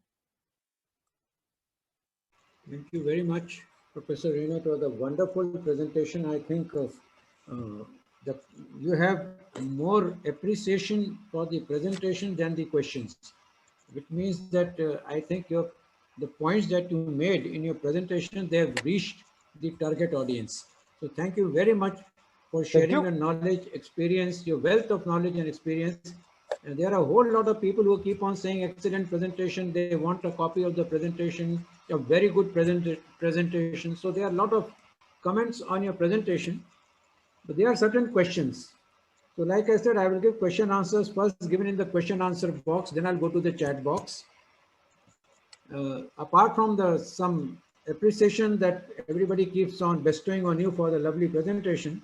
Thank you very much, Professor Rene. It was a wonderful presentation. I think that you have more appreciation for the presentation than the questions, which means that I think the points that you made in your presentation, they have reached the target audience. So thank you very much for sharing your knowledge, experience, your wealth of knowledge and experience. And there are a whole lot of people who keep on saying excellent presentation. They want a copy of the presentation, a very good presentation. So there are a lot of comments on your presentation, but there are certain questions. So like I said, I will give question answers first given in the question answer box, then I'll go to the chat box. Apart from some appreciation that everybody keeps on bestowing on you for the lovely presentation,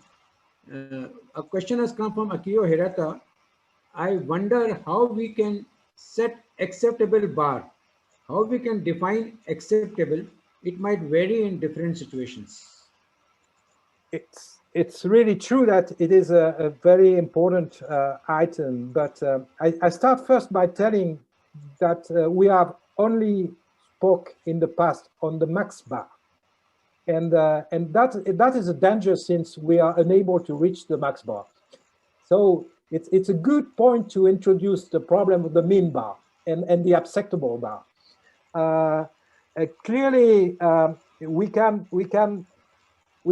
a question has come from Akio Hirata. I wonder how we can set acceptable bar, how we can define acceptable. It might vary in different situations. It's really true that it is a very important item, but I start first by telling that we have only spoke in the past on the max bar, and that is a danger since we are unable to reach the max bar. So it's a good point to introduce the problem of the min bar and the acceptable bar. Clearly, we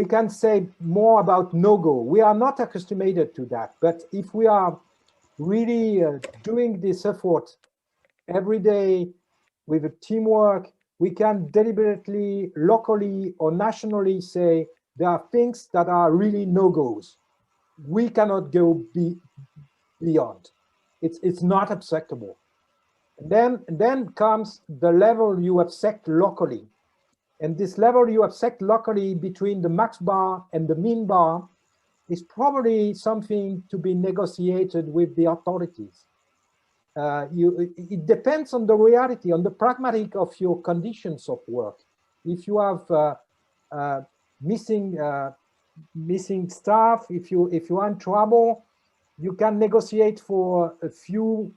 can say more about no-go. We are not accustomed to that, but if we are really doing this effort every day with a teamwork, we can deliberately, locally or nationally say there are things that are really no-goes. We cannot go beyond. It's not acceptable. And then comes the level you accept locally. And this level you accept locally between the max bar and the min bar is probably something to be negotiated with the authorities. It depends on the reality, on the pragmatic of your conditions of work. If you have missing staff, if you are in trouble, you can negotiate for a few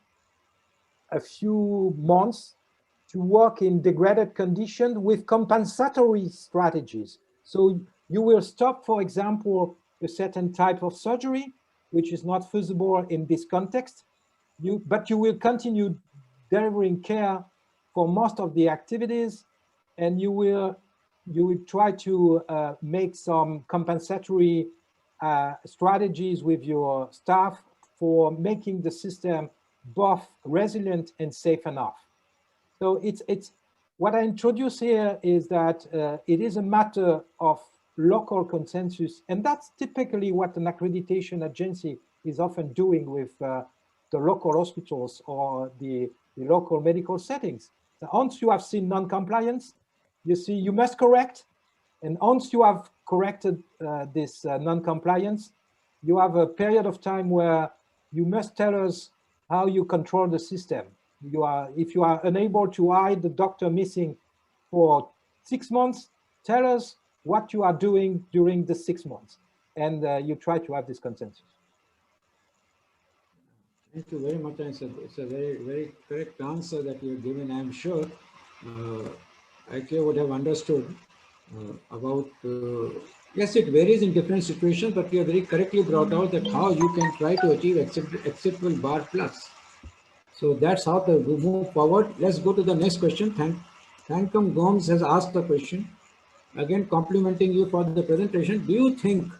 months to work in degraded conditions with compensatory strategies. So you will stop, for example, a certain type of surgery, which is not feasible in this context, but you will continue delivering care for most of the activities, and you will try to make some compensatory strategies with your staff for making the system both resilient and safe enough. So it's what I introduce here is that it is a matter of local consensus, and that's typically what an accreditation agency is often doing with the local hospitals or the local medical settings. So once you have seen non-compliance, you see you must correct, and once you have corrected this non-compliance, you have a period of time where you must tell us how you control the system. If you are unable to hide the doctor missing for 6 months, tell us what you are doing during the 6 months, and you try to have this consensus. Thank you very much. It's a very, very correct answer that you have given. I'm sure IKEA would have understood about, yes, it varies in different situations, but you have very correctly brought out that how you can try to achieve acceptable bar plus. So that's how to move forward. Let's go to the next question. Thankum Gomes has asked the question. Again, complimenting you for the presentation. Do you think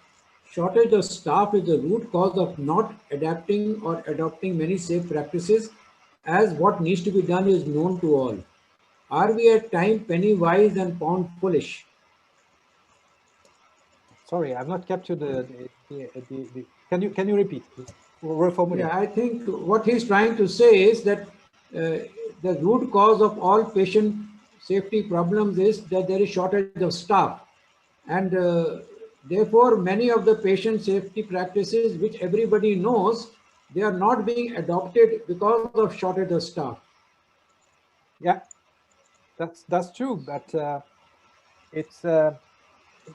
shortage of staff is the root cause of not adapting or adopting many safe practices, as what needs to be done is known to all? Are we at time penny wise and pound foolish? Sorry, I've not captured can you repeat? Yeah, I think what he's trying to say is that the root cause of all patient safety problems is that there is shortage of staff, and therefore many of the patient safety practices which everybody knows, they are not being adopted because of shortage of staff. Yeah, that's true, but it's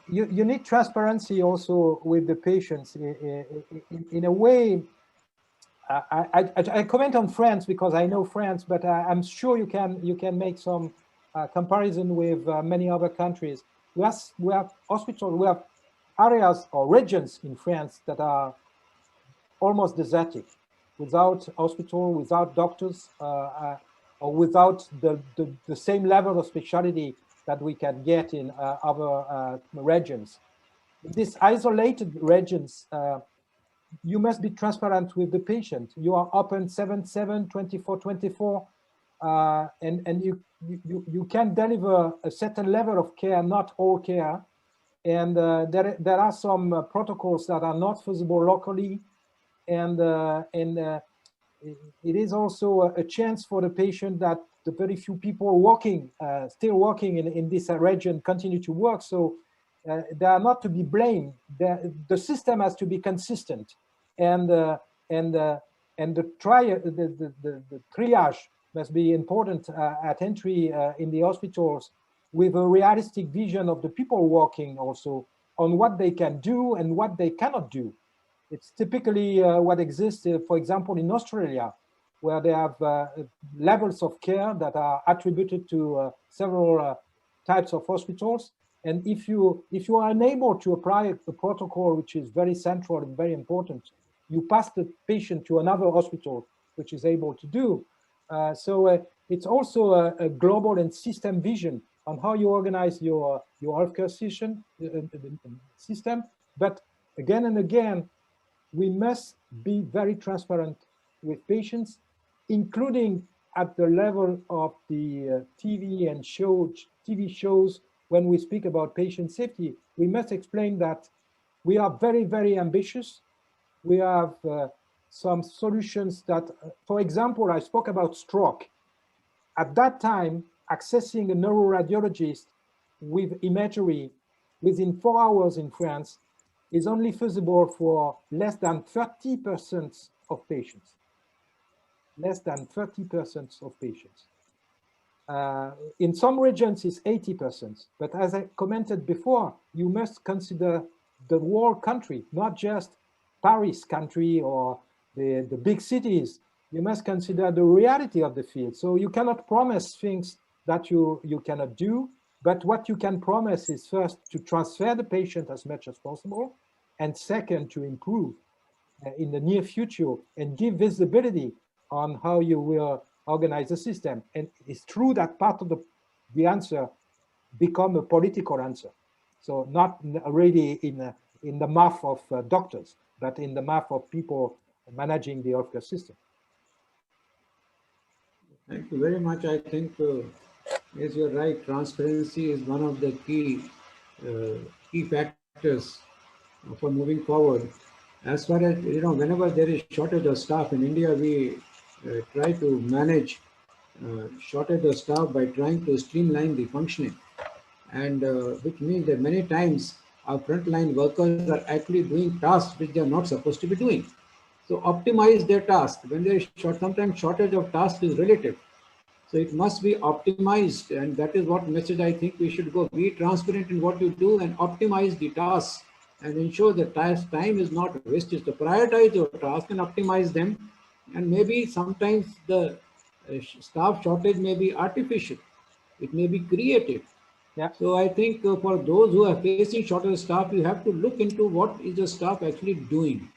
you need transparency also with the patients. In a way, I comment on France because I know France, but I'm sure you can make some comparison with many other countries. We have hospitals, we have areas or regions in France that are almost desertic, without hospital, without doctors, or without the same level of specialty that we can get in other regions. These isolated regions, you must be transparent with the patient. You are open 7/7, 24/24, and you can deliver a certain level of care, not all care. And there are some protocols that are not feasible locally, and it is also a chance for the patient that the very few people working, still working in this region, continue to work. So they are not to be blamed. The system has to be consistent, and the triage must be important at entry in the hospitals, with a realistic vision of the people working also on what they can do and what they cannot do. It's typically what exists, for example, in Australia, where they have levels of care that are attributed to several types of hospitals. And if you are unable to apply the protocol, which is very central and very important, you pass the patient to another hospital, which is able to do. So it's also a global and system vision on how you organize your healthcare system. But again and again, we must be very transparent with patients, including at the level of the TV shows. When we speak about patient safety, we must explain that we are very, very ambitious. We have some solutions that, for example, I spoke about stroke. At that time, accessing a neuroradiologist with imagery within 4 hours in France is only feasible for less than 30% of patients. Less than 30% of patients. In some regions, it's 80%. But as I commented before, you must consider the whole country, not just Paris country or the big cities. You must consider the reality of the field. So you cannot promise things that you cannot do. But what you can promise is, first, to transfer the patient as much as possible, and second, to improve in the near future and give visibility on how you will organize the system. And it's true that part of the answer become a political answer. So not really in the mouth of doctors, but in the mouth of people managing the healthcare system. Thank you very much. I think, as you're right, transparency is one of the key factors for moving forward. As far as, whenever there is shortage of staff in India, we try to manage shortage of staff by trying to streamline the functioning. And which means that many times our frontline workers are actually doing tasks which they are not supposed to be doing. So optimize their task. When there is sometimes shortage of tasks is relative. So it must be optimized, and that is what message I think we should go. Be transparent in what you do and optimize the tasks and ensure that time is not wasted. So prioritize your task and optimize them. And maybe sometimes the staff shortage may be artificial. It may be created. Yeah. So I think for those who are facing shortage staff, you have to look into what is the staff actually doing.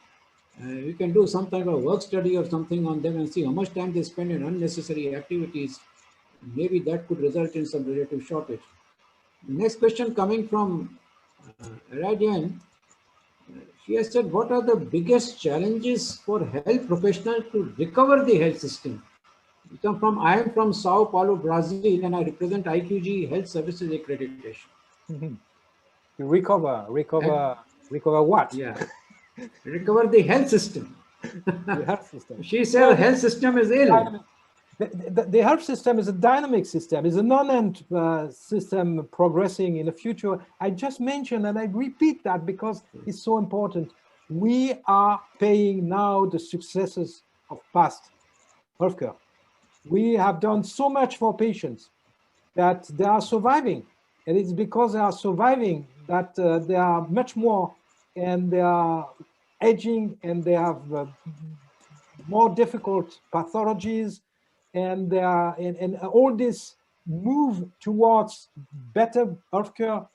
You can do some type of work study or something on them and see how much time they spend in unnecessary activities. Maybe that could result in some relative shortage. Next question coming from Rajan. She has said, what are the biggest challenges for health professionals to recover the health system? I am from Sao Paulo, Brazil, and I represent IQG Health Services Accreditation. Mm-hmm. To recover what? Yeah, recover the health system. The health system. She said the health system is ill. The health system is a dynamic system, is a non-end system progressing in the future. I just mentioned, and I repeat that because it's so important. We are paying now the successes of past healthcare. We have done so much for patients that they are surviving. And it's because they are surviving that they are much more, and they are aging, and they have more difficult pathologies, and they are, and all this move towards better healthcare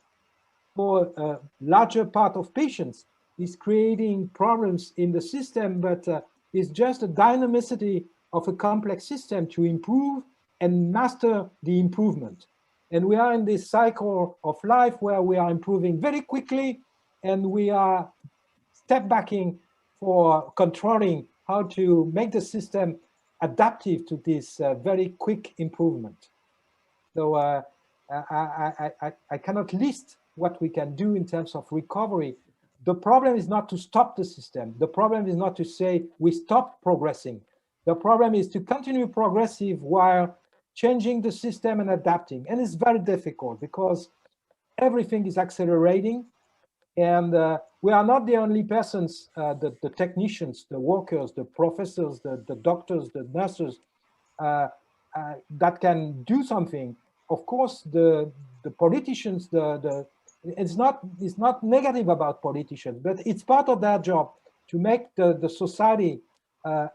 for a larger part of patients is creating problems in the system, but it's just a dynamicity of a complex system to improve and master the improvement. And we are in this cycle of life where we are improving very quickly, and we are step backing for controlling how to make the system adaptive to this very quick improvement. So I cannot list what we can do in terms of recovery. The problem is not to stop the system. The problem is not to say we stop progressing. The problem is to continue progressive while changing the system and adapting. And it's very difficult because everything is accelerating. And we are not the only persons, the technicians, the workers, the professors, the doctors, the nurses, that can do something. Of course, the politicians, it's not negative about politicians, but it's part of their job to make the society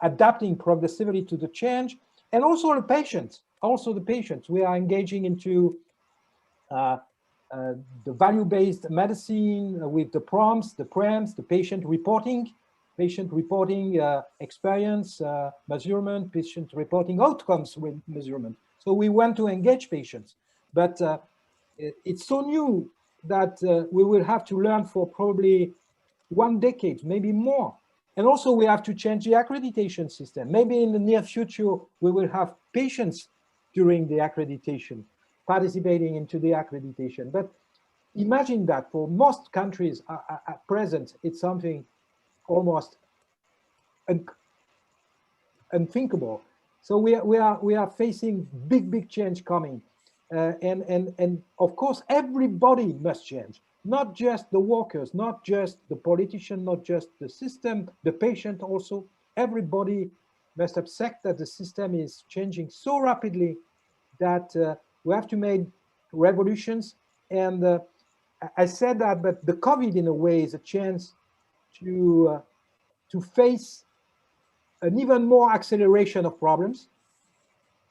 adapting progressively to the change, and also the patients. We are engaging into the value-based medicine with the PROMs, the PRAMs, the patient reporting experience, measurement, patient reporting outcomes with measurement. So we want to engage patients, but it's so new that we will have to learn for probably 1 decade, maybe more. And also we have to change the accreditation system. Maybe in the near future, we will have patients during the accreditation, participating into the accreditation. But imagine that for most countries at present, it's something almost unthinkable. So we are facing big change coming. And of course, everybody must change, not just the workers, not just the politician, not just the system, the patient also. Everybody must accept that the system is changing so rapidly that we have to make revolutions. And I said that, but the COVID in a way is a chance to face an even more acceleration of problems,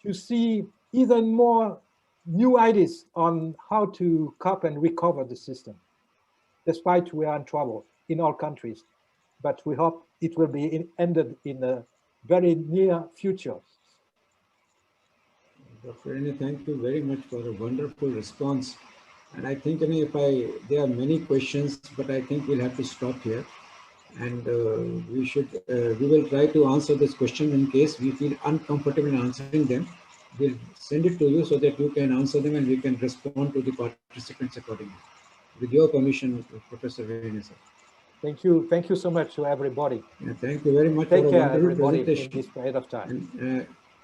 to see even more new ideas on how to cope and recover the system, despite we are in trouble in all countries. But we hope it will be ended in a very near future. Dr. Rene, thank you very much for a wonderful response. And I think, there are many questions, but I think we'll have to stop here. and we will try to answer this question. In case we feel uncomfortable in answering them, we'll send it to you so that you can answer them and we can respond to the participants accordingly. With your permission, Professor Rene, sir. Thank you so much to everybody. Yeah, thank you very much Take for a care, wonderful everybody, presentation. in this period of time.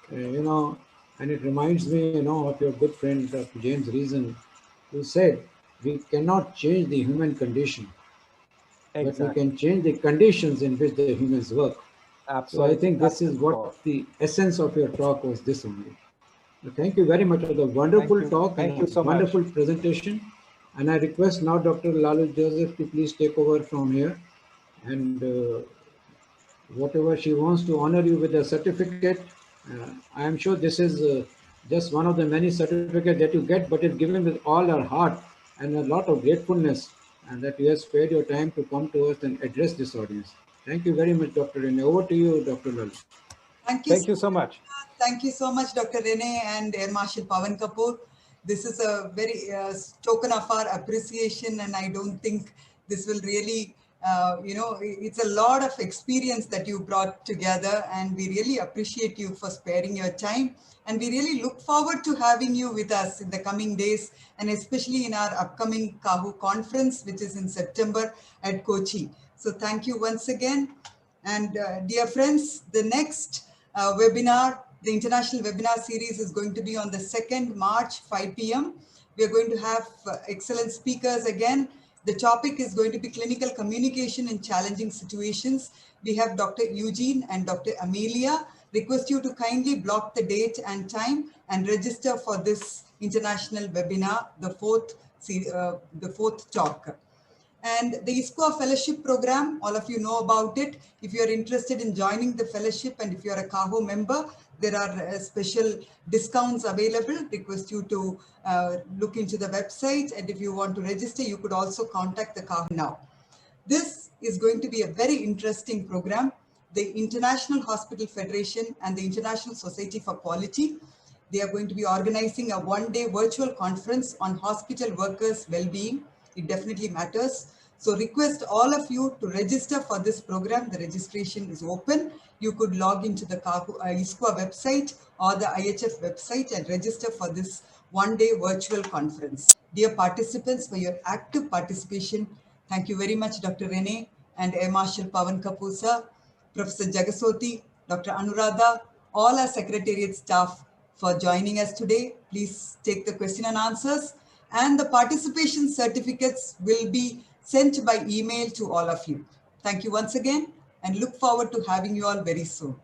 And and it reminds me, of your good friend Dr. James Reason, who said we cannot change the human condition, but we can change the conditions in which the humans work. So I think this is what the essence of your talk was, this only. So thank you very much for the wonderful talk and a wonderful presentation. And I request now Dr. Lalu Joseph to please take over from here, and whatever she wants to honor you with a certificate. I am sure this is just one of the many certificates that you get, but it's given with all our heart and a lot of gratefulness, and that you have spared your time to come to us and address this audience. Thank you very much, Dr. Rene. Over to you, Dr. Lalu. Thank you so much. Thank you so much, Dr. Rene and Air Marshal Pawan Kapoor. This is a very token of our appreciation, and I don't think this will really, it's a lot of experience that you brought together, and we really appreciate you for sparing your time. And we really look forward to having you with us in the coming days, and especially in our upcoming CAHO conference, which is in September at Kochi. So thank you once again. And dear friends, the next webinar, the international webinar series is going to be on the 2nd March, 5 p.m. We are going to have excellent speakers again. The topic is going to be clinical communication in challenging situations. We have Dr. Eugene and Dr. Amelia. Request you to kindly block the date and time and register for this international webinar, the fourth talk. And the ISQUA fellowship program, all of you know about it. If you're interested in joining the fellowship and if you're a CAHO member, there are special discounts available. Request you to look into the website. And if you want to register, you could also contact the CAHO now. This is going to be a very interesting program. The International Hospital Federation and the International Society for Quality, they are going to be organizing a one-day virtual conference on hospital workers' well-being. It definitely matters. So request all of you to register for this program. The registration is open. You could log into the ISQUA website or the IHF website and register for this one-day virtual conference. Dear participants, for your active participation, thank you very much, Dr. Rene and Air Marshal Pawan Kapoor, sir, Professor Jagaswati, Dr. Anuradha, all our secretariat staff for joining us today. Please take the question and answers, and the participation certificates will be sent by email to all of you. Thank you once again, and look forward to having you all very soon.